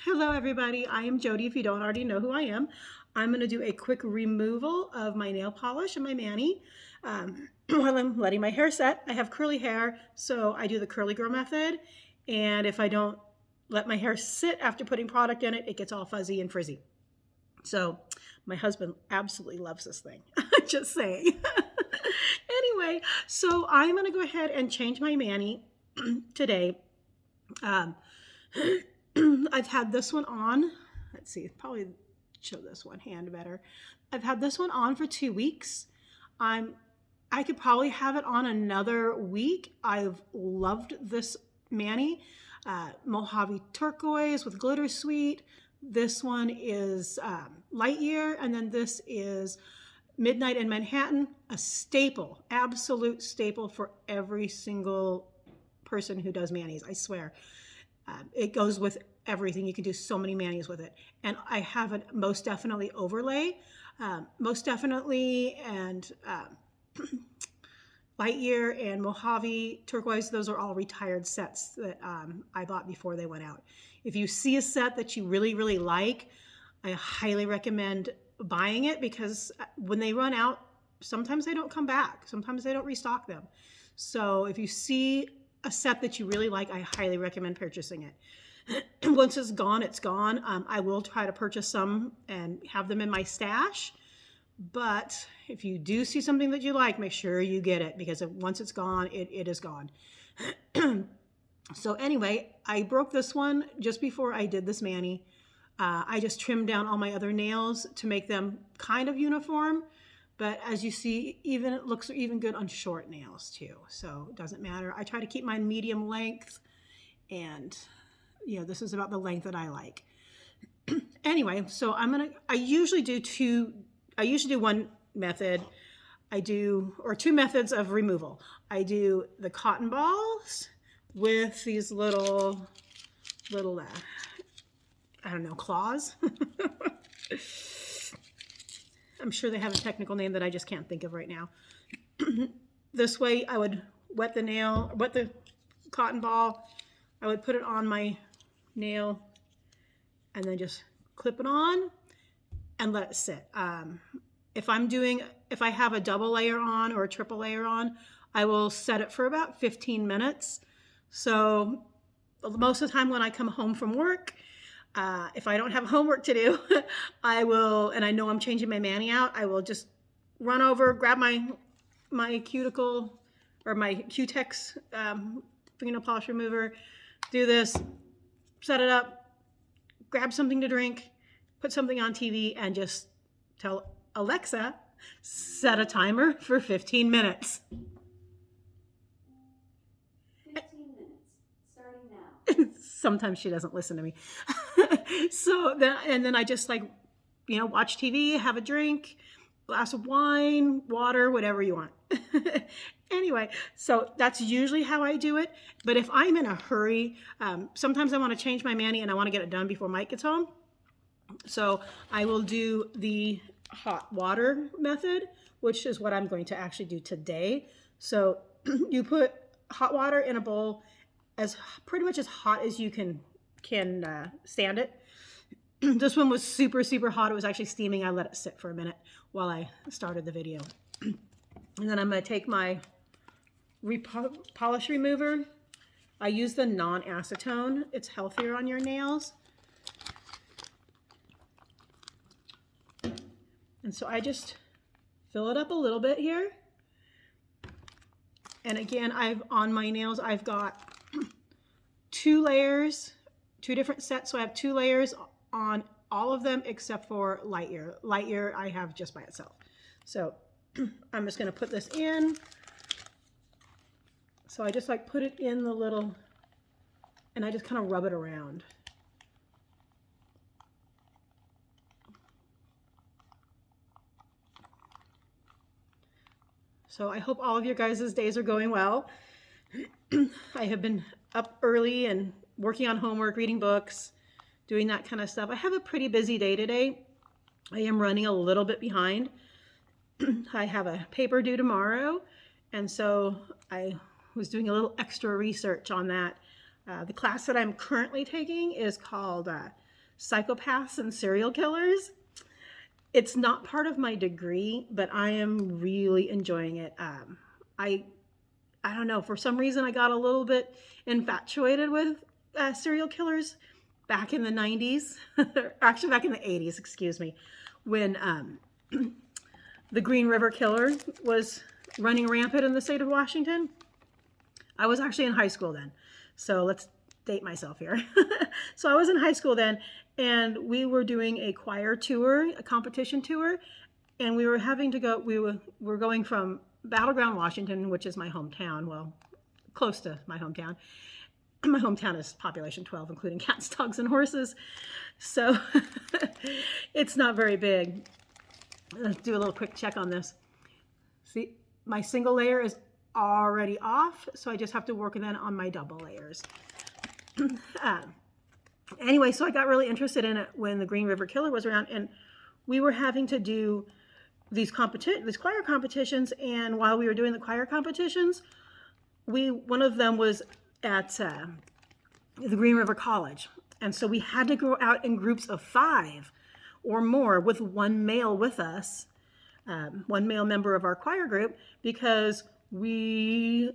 Hello everybody, I am Jody if you don't already know who I am. I'm going to do a quick removal of my nail polish and my mani while I'm letting my hair set. I have curly hair, so I do the curly girl method, and if I don't let my hair sit after putting product in it, it gets all fuzzy and frizzy. So my husband absolutely loves this thing. Just saying. Anyway, so I'm going to go ahead and change my mani today. I've had this one on. Let's see, probably show this one hand better. I've had this one on for 2 weeks. I could probably have it on another week. I've loved this mani. Mojave turquoise with glitter sweet. This one is light year, and then this is midnight in Manhattan, a staple, absolute staple for every single person who does manis, I swear. It goes with everything. You can do so many manis with it. And I have a most definitely overlay, most definitely, and light year and Mojave turquoise. Those are all retired sets that I bought before they went out. If you see a set that you really, really like, I highly recommend buying it, because when they run out, sometimes they don't come back. Sometimes they don't restock them. So if you see a set that you really like, I highly recommend purchasing it. Once it's gone, it's gone. I will try to purchase some and have them in my stash. But if you do see something that you like, make sure you get it, because once it's gone, it is gone. So anyway, I broke this one just before I did this mani. I just trimmed down all my other nails to make them kind of uniform. But as you see, it looks even good on short nails too. So it doesn't matter. I try to keep mine medium length, and this is about the length that I like. Anyway, so I usually do one method. Or two methods of removal. I do the cotton balls with these little I don't know, claws. I'm sure they have a technical name that I just can't think of right now. This way I would wet the cotton ball. I would put it on my nail and then just clip it on and let it sit. If I have a double layer on or a triple layer on, I will set it for about 15 minutes. So most of the time when I come home from work, if I don't have homework to do, and I know I'm changing my mani out, I will just run over, grab my cuticle or my Cutex fingernail polish remover, do this, set it up, grab something to drink, put something on TV, and just tell Alexa, set a timer for 15 minutes. 15 minutes, starting now. Sometimes she doesn't listen to me. Then I just watch TV, have a drink, glass of wine, water, whatever you want. Anyway, so that's usually how I do it. But if I'm in a hurry, sometimes I want to change my mani and I want to get it done before Mike gets home. So I will do the hot water method, which is what I'm going to actually do today. So you put hot water in a bowl, as pretty much as hot as you can stand it. This one was super, super hot. It was actually steaming. I let it sit for a minute while I started the video. And then I'm going to take my polish remover. I use the non-acetone. It's healthier on your nails. And so I just fill it up a little bit here. And again, on my nails, I've got 2 layers, 2 different sets. So I have 2 layers on all of them except for light year. Light year I have just by itself. So I'm just going to put this in. So I just put it in the little, and I just kind of rub it around. So I hope all of your guys' days are going well. I have been up early and working on homework, reading books, doing that kind of stuff. I have a pretty busy day today. I am running a little bit behind. I have a paper due tomorrow, and so I was doing a little extra research on that. The class that I'm currently taking is called psychopaths and serial killers. It's not part of my degree, but I am really enjoying it. I don't know, for some reason I got a little bit infatuated with serial killers back in the 90s, actually back in the 80s, excuse me, when the Green River Killer was running rampant in the state of Washington. I was actually in high school then, so let's date myself here. So I was in high school then, and we were doing a choir tour, a competition tour, and we were having to go, we're going from Battleground, Washington, which is my hometown, well, close to my hometown. My hometown is population 12, including cats, dogs, and horses. So it's not very big. Let's do a little quick check on this. See, my single layer is already off, so I just have to work then on my double layers. Anyway, so I got really interested in it when the Green River Killer was around, and we were having to do these choir competitions, and while we were doing the choir competitions, one of them was at the Green River College, and so we had to go out in groups of 5 or more with one male with us, one male member of our choir group, because we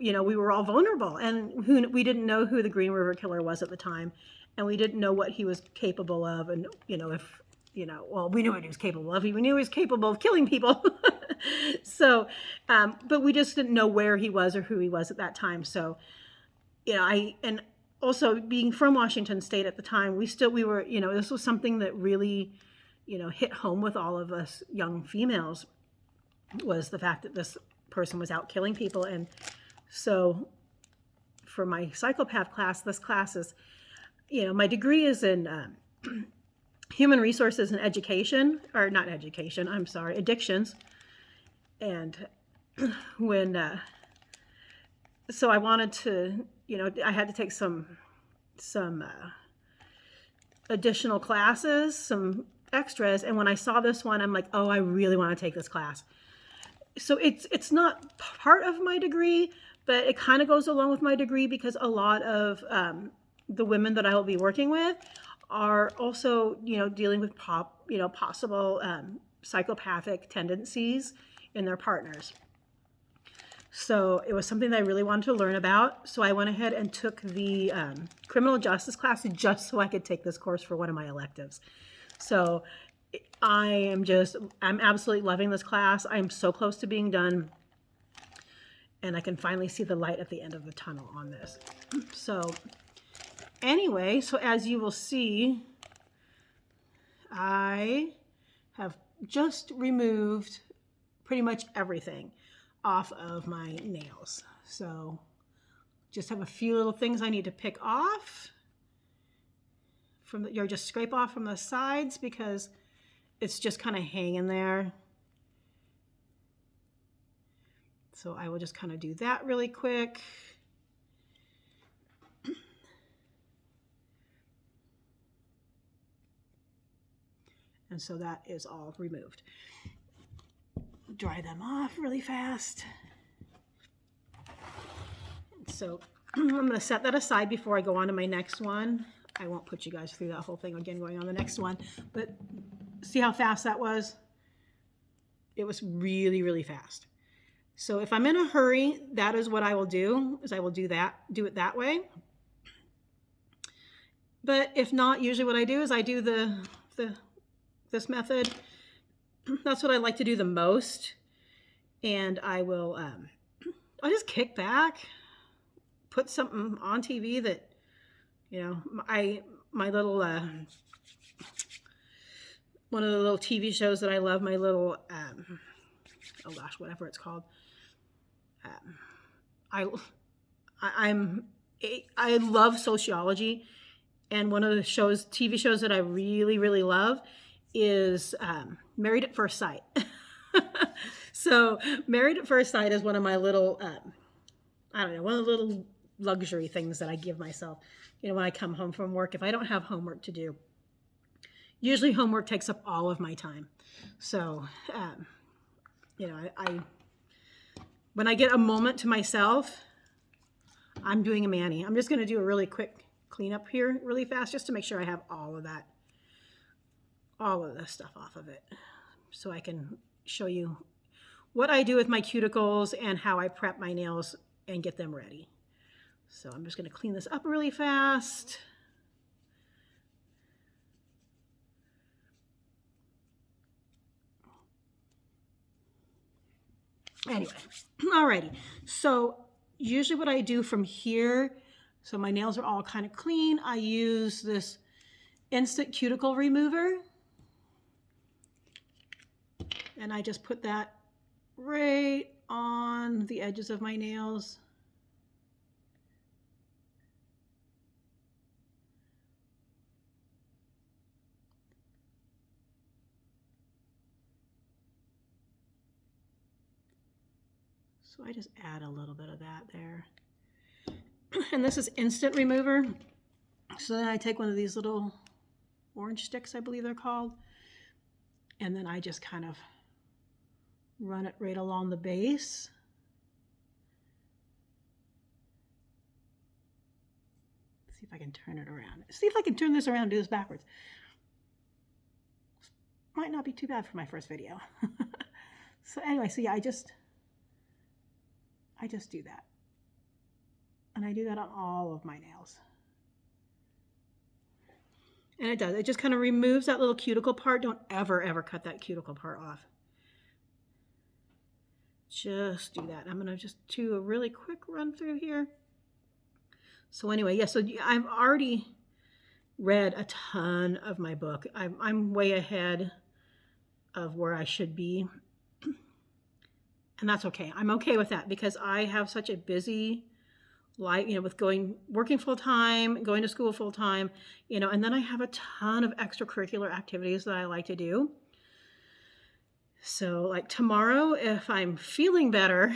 were all vulnerable, and we didn't know who the Green River Killer was at the time, and we didn't know what he was capable of, and well, we knew what he was capable of. We knew he was capable of killing people. So, but we just didn't know where he was or who he was at that time. So, and also being from Washington State at the time, we were, this was something that really, hit home with all of us young females, was the fact that this person was out killing people. And so for my psychopath class, this class is, my degree is in human resources and education, or not education, I'm sorry, addictions. And so I wanted to, I had to take some additional classes, some extras. And when I saw this one, I'm like, oh, I really want to take this class. So it's not part of my degree, but it kind of goes along with my degree, because a lot of the women that I will be working with are also, dealing with possible psychopathic tendencies in their partners. So it was something that I really wanted to learn about. So I went ahead and took the criminal justice class just so I could take this course for one of my electives. So I'm absolutely loving this class. I'm so close to being done, and I can finally see the light at the end of the tunnel on this. So anyway, so as you will see, I have just removed pretty much everything off of my nails. So just have a few little things I need to pick off just scrape off from the sides, because it's just kind of hanging there. So I will just kind of do that really quick. And so that is all removed. Dry them off really fast. So I'm going to set that aside before I go on to my next one. I won't put you guys through that whole thing again going on the next one, but see how fast that was? It was really, really fast. So if I'm in a hurry, that is what I will do, is I will do it that way. But if not, usually what I do is I do this method. That's what I like to do the most. And I will, I'll just kick back, put something on TV that, my little, one of the little TV shows that I love, my little, oh gosh, whatever it's called. I love sociology, and one of the TV shows that I really, really love is Married at First Sight. So Married at First Sight is one of my little, one of the little luxury things that I give myself, when I come home from work, if I don't have homework to do. Usually homework takes up all of my time. So, when I get a moment to myself, I'm doing a mani. I'm just going to do a really quick clean up here really fast just to make sure I have all of the stuff off of it. So I can show you what I do with my cuticles and how I prep my nails and get them ready. So I'm just going to clean this up really fast. Anyway, alrighty. So usually what I do from here, so my nails are all kind of clean, I use this instant cuticle remover. And I just put that right on the edges of my nails. So I just add a little bit of that there. And this is instant remover. So then I take one of these little orange sticks, I believe they're called, and then I just kind of run it right along the base. See if I can turn it around. See if I can turn this around and do this backwards. Might not be too bad for my first video. So anyway, so yeah, I just do that. And I do that on all of my nails. And it does. It just kind of removes that little cuticle part. Don't ever, ever cut that cuticle part off. Just do that. I'm going to just do a really quick run through here. So anyway, yeah, so I've already read a ton of my book. I'm way ahead of where I should be. And that's okay. I'm okay with that because I have such a busy life, with working full time, going to school full time, and then I have a ton of extracurricular activities that I like to do. So like tomorrow, if I'm feeling better,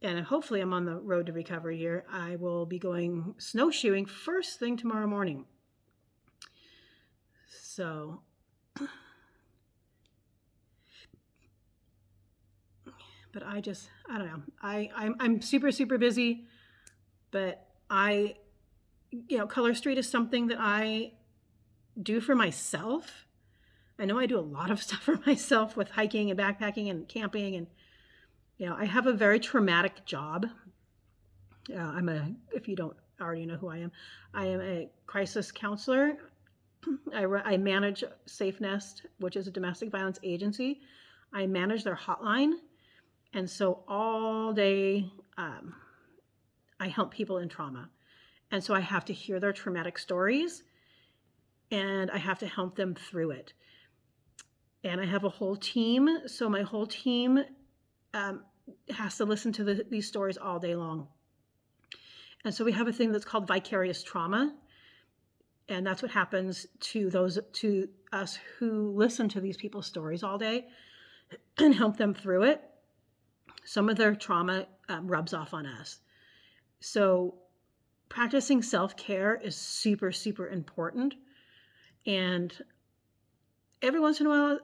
and hopefully I'm on the road to recovery here, I will be going snowshoeing first thing tomorrow morning. So but I don't know. I'm super, super busy, but Color Street is something that I do for myself. I know I do a lot of stuff for myself with hiking and backpacking and camping. And, I have a very traumatic job. If you don't already know who I am a crisis counselor. I manage Safe Nest, which is a domestic violence agency. I manage their hotline. And so all day, I help people in trauma. And so I have to hear their traumatic stories and I have to help them through it. And I have a whole team. So my whole team has to listen to these stories all day long. And so we have a thing that's called vicarious trauma. And that's what happens to us who listen to these people's stories all day and help them through it. Some of their trauma rubs off on us. So practicing self-care is super, super important. And every once in a while,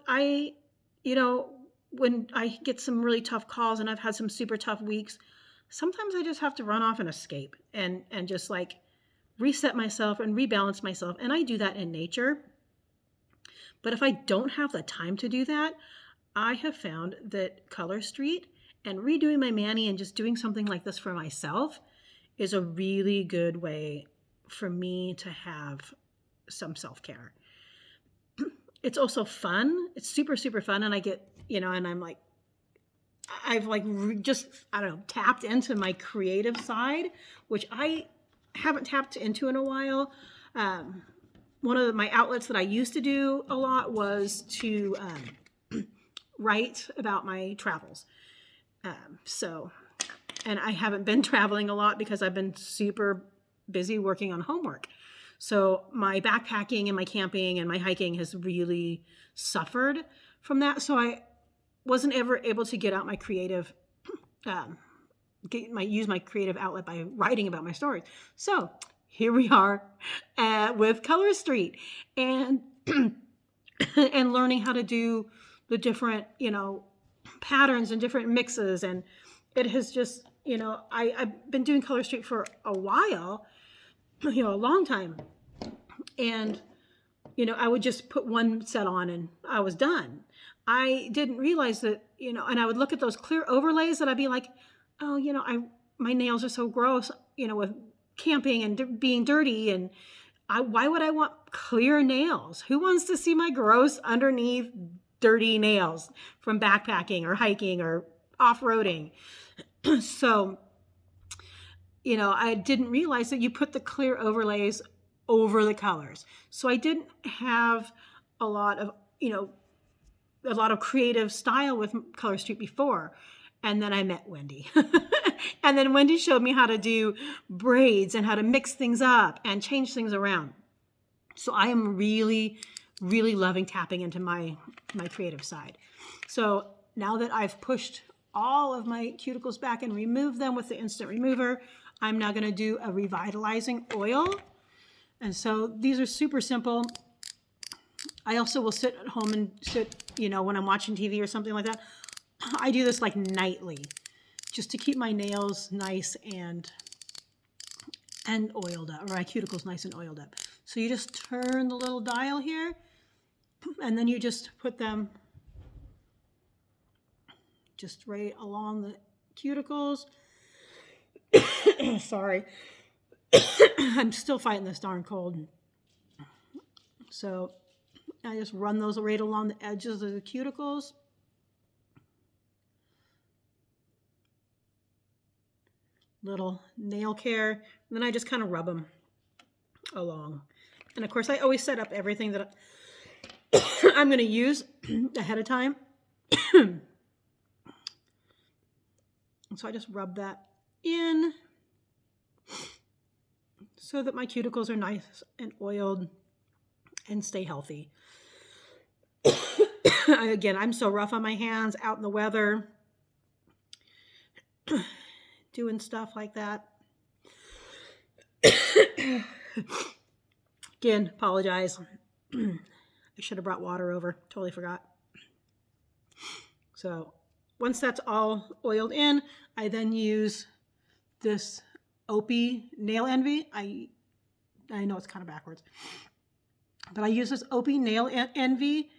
when I get some really tough calls and I've had some super tough weeks, sometimes I just have to run off and escape and just like reset myself and rebalance myself. And I do that in nature. But if I don't have the time to do that, I have found that Color Street and redoing my mani and just doing something like this for myself is a really good way for me to have some self-care. It's also fun. It's super, super fun. And I get, and I'm like, I've like tapped into my creative side, which I haven't tapped into in a while. One of my outlets that I used to do a lot was to write about my travels. And I haven't been traveling a lot because I've been super busy working on homework. So my backpacking and my camping and my hiking has really suffered from that. So I wasn't ever able to get out my creative, use my creative outlet by writing about my stories. So here we are with Color Street and and learning how to do the different, patterns and different mixes. And it has just, I've been doing Color Street for a while, a long time. And, I would just put one set on and I was done. I didn't realize that, and I would look at those clear overlays and I'd be like, oh, my nails are so gross, with camping and being dirty. And why would I want clear nails? Who wants to see my gross underneath dirty nails from backpacking or hiking or off-roading? So, I didn't realize that you put the clear overlays over the colors. So I didn't have a lot of creative style with Color Street before. And then I met Wendy. And then Wendy showed me how to do braids and how to mix things up and change things around. So I am really, really loving tapping into my creative side. So now that I've pushed all of my cuticles back and removed them with the instant remover, I'm now going to do a revitalizing oil. And so these are super simple. I also will sit at home and when I'm watching TV or something like that. I do this like nightly just to keep my nails nice and oiled up, or my cuticles nice and oiled up. So you just turn the little dial here and then you just put them just right along the cuticles. Sorry. I'm still fighting this darn cold. So I just run those right along the edges of the cuticles. Little nail care. And then I just kind of rub them along. And of course, I always set up everything that I'm going to use ahead of time. So I just rub that in so that my cuticles are nice and oiled and stay healthy. Again, I'm so rough on my hands out in the weather, doing stuff like that. Again, apologize. I should have brought water over. Totally forgot. So once that's all oiled in, I then use this Opie Nail Envy. I know it's kind of backwards, but I use this Opie Nail Envy.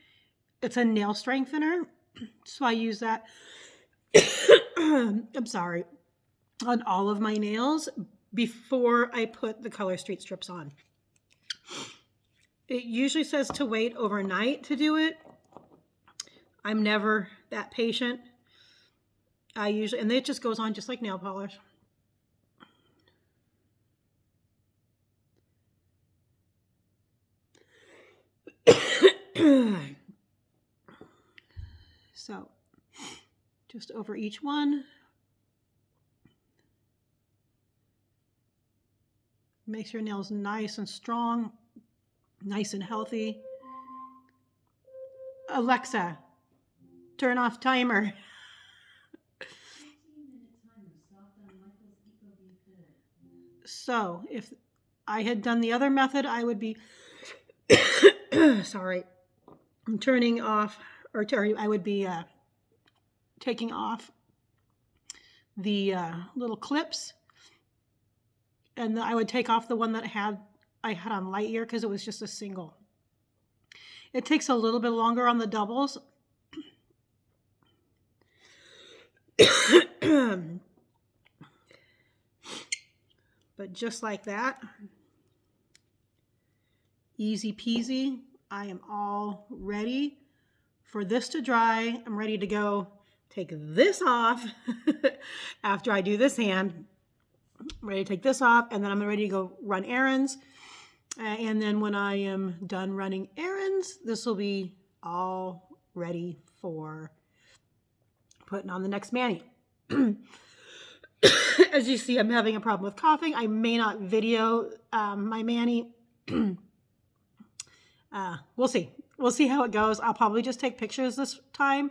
It's a nail strengthener. So I use that, I'm sorry, on all of my nails before I put the Color Street strips on. It usually says to wait overnight to do it. I'm never that patient. And it just goes on just like nail polish. So just over each one. Makes your nails nice and strong, nice and healthy. Alexa, turn off timer. So if I had done the other method, I would be, sorry, turning off, I would be taking off the little clips, and I would take off the one that I had on light year because it was just a single. It takes a little bit longer on the doubles. But just like that, easy peasy, I am all ready for this to dry. I'm ready to go take this off after I do this hand. I'm ready to take this off, and then I'm ready to go run errands. And then when I am done running errands, this will be all ready for putting on the next mani. As you see, I'm having a problem with coughing. I may not video my mani. We'll see. We'll see how it goes. I'll probably just take pictures this time,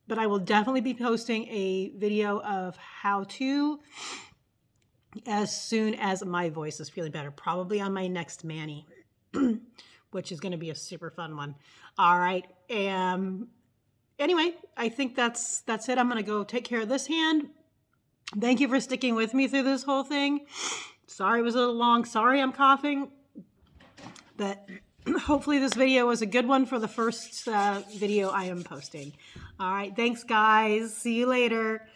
but I will definitely be posting a video of how to as soon as my voice is feeling better, probably on my next mani, which is going to be a super fun one. All right. Anyway, I think that's it. I'm going to go take care of this hand. Thank you for sticking with me through this whole thing. Sorry it was a little long. Sorry I'm coughing. But hopefully this video was a good one for the first video I am posting. All right, thanks guys. See you later.